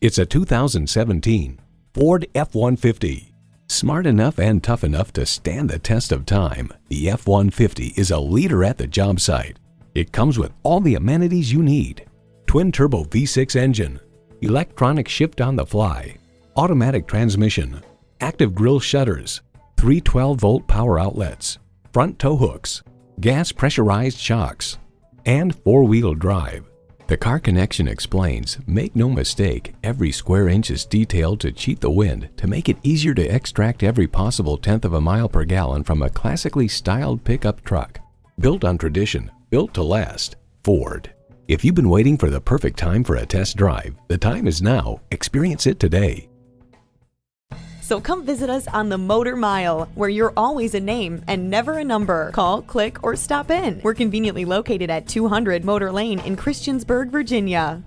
It's a 2017 Ford F-150. Smart enough and tough enough to stand the test of time, the F-150 is a leader at the job site. It comes with all the amenities you need. Twin-turbo V6 engine, electronic shift on the fly, automatic transmission, active grille shutters, 3 12-volt power outlets, front tow hooks, gas pressurized shocks, and 4-wheel drive. The Car Connection explains, make no mistake, every square inch is detailed to cheat the wind to make it easier to extract every possible tenth of a mile per gallon from a classically styled pickup truck. Built on tradition, built to last, Ford. If you've been waiting for the perfect time for a test drive, the time is now. Experience it today. So come visit us on the Motor Mile, where you're always a name and never a number. Call, click, or stop in. We're conveniently located at 200 Motor Lane in Christiansburg, Virginia.